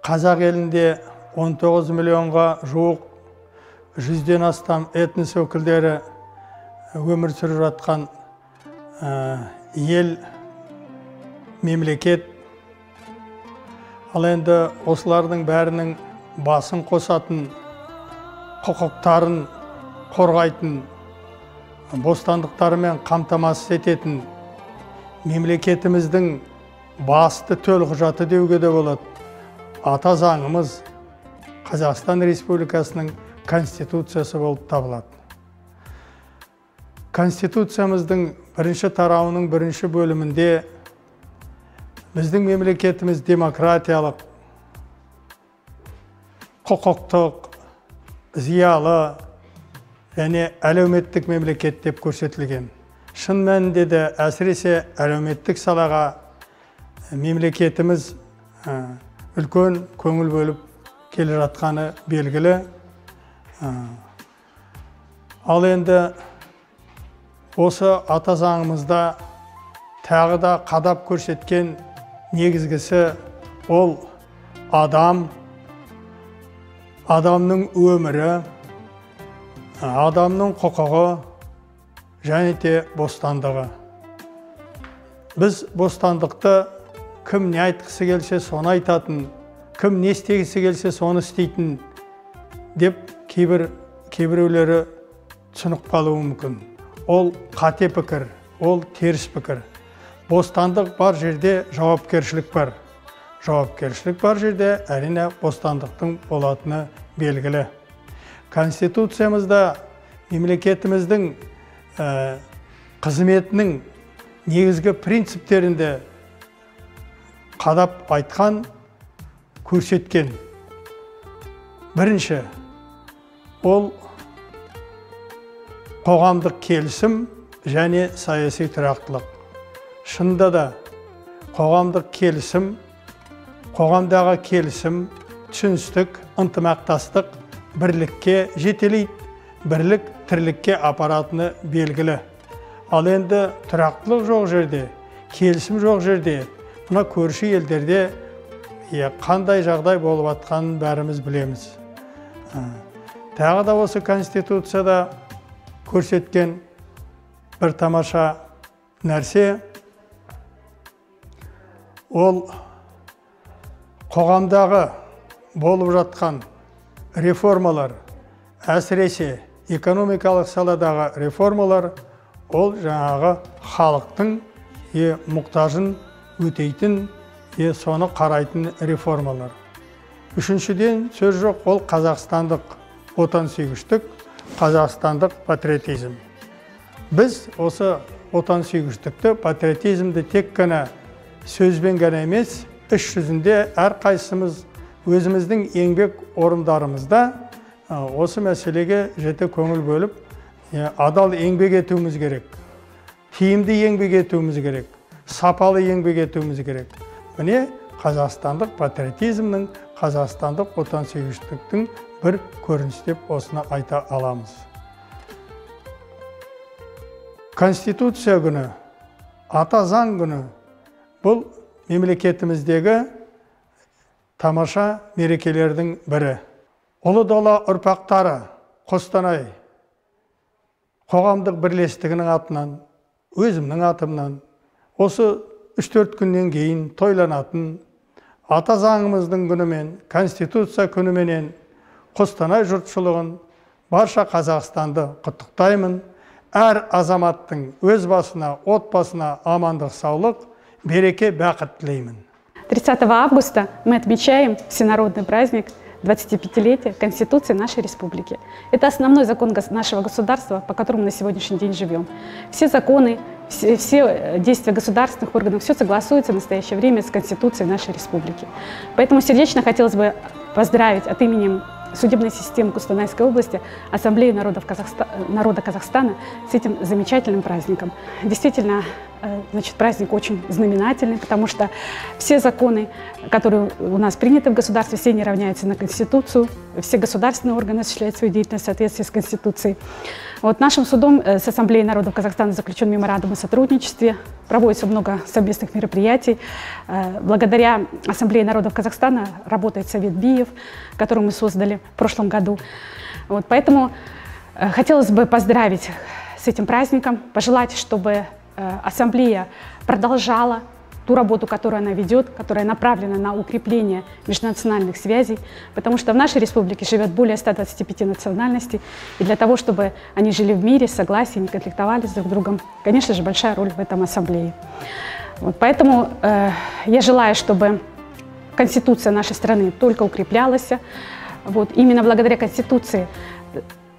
Қазақ елінде 19 миллионға жуық 100-ден астам этнос өкілдері өмір сүріп жатқан ел, мемлекет. Ал енді осылардың бәрінің басын қосатын, құқықтарын қорғайтын, бостандықтарымен қамтамасыз ететін мемлекетіміздің басты төлқұжаты деуге де болады. Ата заңымыз Қазақстан Республикасының Конституциясы болып табылады. Конституциямыздың бірінші тарауының бірінші бөлімінде біздің мемлекетіміз демократиялық, құқықтық, зиялы және әлеуметтік мемлекет деп көрсетілген. Шын мәнінде де әсіресе әлеуметтік салаға мемлекетіміз үлкен көңіл бөліп келе жатқаны белгілі. Ал енді осы ата заңымызда тағы да қадап көрсеткен негізгісі ол адамның өмірі, адамның құқығы және де бостандығы. Біз бостандықты кім не айтқысы келсе соны айтатын, кім не істегісі келсе соны істейтін деп кейбіреулері түсініп қалуы мүмкін. Ол қате пікір, ол теріс пікір. Бостандық бар жерде жауапкершілік бар. Жауапкершілік бар жерде әрине бостандықтың болатыны белгілі. Конституциямызда мемлекетіміздің қызметінің негізгі принциптерінде қадап айтқан, көрсеткен. Бірінші, ол қоғамдық келісім және саяси тұрақтылық. Шынында да қоғамдық келісім, қоғамдағы келісім, түсіністік, ынтымақтастық бірлікке жетелейді, бірлік тірлікке апаратыны белгілі. Ал енді тұрақтылық жоқ жерде, келісім жоқ жерде, мына көрші елдерде қандай жағдай болып атқанын бәріміз білеміз. Тағы да осы Конституцияда көрсеткен бір тамаша нәрсе, ол қоғамдағы болып жатқан реформалар, әсіресе экономикалық саладағы реформалар, ол жаңағы халықтың мұқтажын өтейтін, соны қарайтын реформалар. Үшіншіден сөз жоқ, ол қазақстандық отансүйгіштік, қазақстандық патриотизм. Біз осы отансүйгіштікті, патриотизмді тек қана сөзбен ғана емес, іс жүзінде әрқайсымыз өзіміздің еңбек орындарымызда осы мәселеге жете көңіл бөліп, адал еңбек етуіміз керек, тиімді еңбек етуіміз керек, сапалы еңбек етуіміз керек. Міне қазақстандық патриотизмнің, қазақстандық отансүйгіштіктің бір көрінісі деп осыны айта аламыз. Конституция күні, ата заң күні бұл мемлекетіміздегі тамаша мерекелердің бірі. Ұлы дала ұрпақтары Қостанай қоғамдық бірлестігінің атынан, өзімнің атымнан осы 3-4 күннен кейін тойланатын ата заңымыздың күнімен, Конституция күніменен Қостанай жұртшылығын, барша Қазақстанды құттықтаймын. Әр азаматтың өз басына, отбасына амандық, саулық, береке, бақыт тілеймін. 30 августа мы отмечаем всенародный праздник 25-летия Конституции нашей республики. Это основной закон нашего государства, по которому на сегодняшний день живем. Все законы, все действия государственных органов, все согласуется в настоящее время с Конституцией нашей республики. Поэтому сердечно хотелось бы поздравить от имени судебной системы Костанайской области, Ассамблеи народа Казахстана с этим замечательным праздником. Действительно, значит, праздник очень знаменательный, потому что все законы, которые у нас приняты в государстве, все они равняются на Конституцию, все государственные органы осуществляют свою деятельность в соответствии с Конституцией. Вот нашим судом с Ассамблеей народов Казахстана заключен меморандум о сотрудничестве, проводится много совместных мероприятий. Благодаря Ассамблее народов Казахстана работает Совет БИев, который мы создали в прошлом году. Вот, поэтому хотелось бы поздравить с этим праздником, пожелать, чтобы Ассамблея продолжала ту работу, которую она ведет, которая направлена на укрепление межнациональных связей, потому что в нашей республике живет более 125 национальностей, и для того, чтобы они жили в мире, в согласии, не конфликтовали с друг другом, конечно же, большая роль в этом ассамблее. Вот, поэтому я желаю, чтобы Конституция нашей страны только укреплялась. Вот, именно благодаря Конституции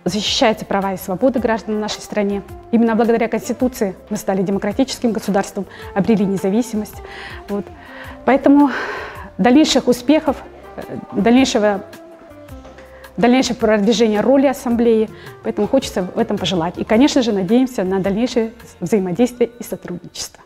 защищаются права и свободы граждан в нашей стране. Именно благодаря Конституции мы стали демократическим государством, обрели независимость. Вот. Поэтому дальнейших успехов, дальнейшего продвижения роли Ассамблеи, поэтому хочется в этом пожелать. И, конечно же, надеемся на дальнейшее взаимодействие и сотрудничество.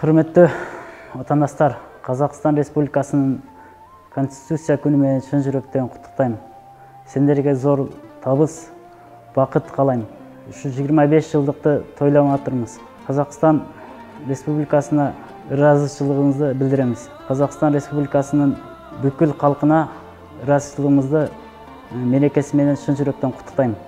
Құрметті отандастар, Қазақстан Республикасының Конституция күні менен шын жүректен құттықтаймын. Сендерге зор табыс, бақыт қалаймын. 25 жылдықты тойлап жатырмыз. Қазақстан Республикасына разышылығымызды білдіреміз. Қазақстан Республикасының бүкіл халқына разышылығымызды мерекесімен шын жүректен құттықтаймын.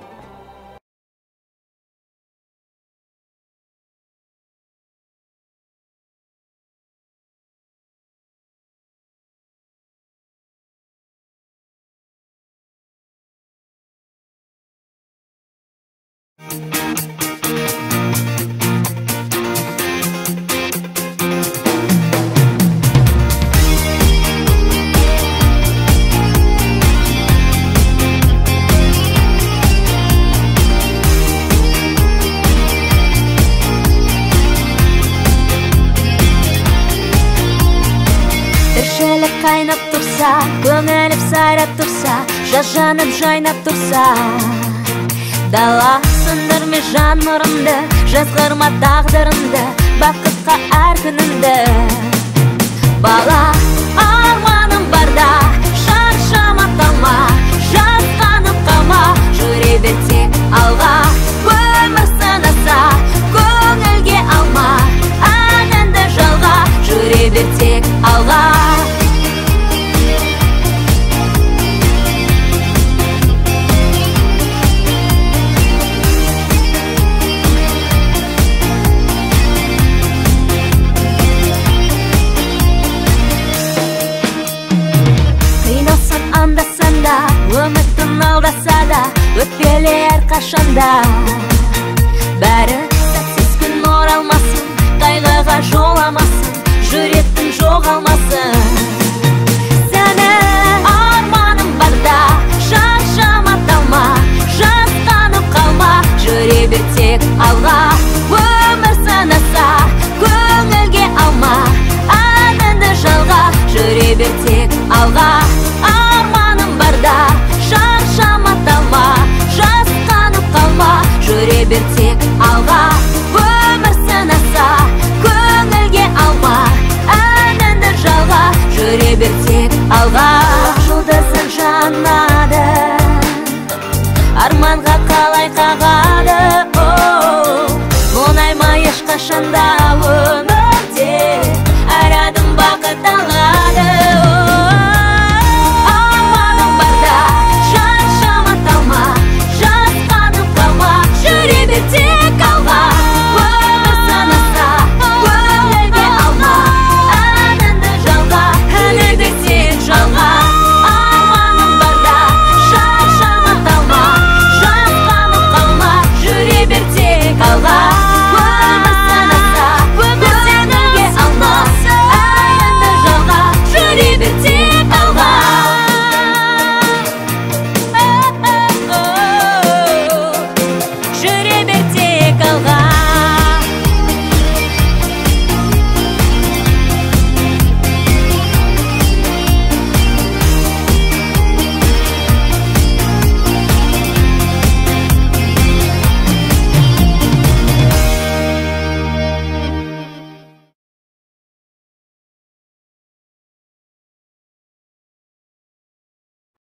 Қайнап тұрса, көңіліп сайрап тұрса, жажанып жайнап тұрса, дала сындырме жан нұрымды, жазғырма тағдырымды, бақытқа әр күнімді. Бала арманы алда, шаршама талма, жасқанып қалма, жүре бер тек алға. Өмір сынаса, көңілге алма, әніңді жалға, жүре бер тек алға. Үміттің алдаса да, өтпелі әрқашанда. Бәрі сәтсіз күн оралмасын, қайғыға жоламасын, жүректің жоғалмасын.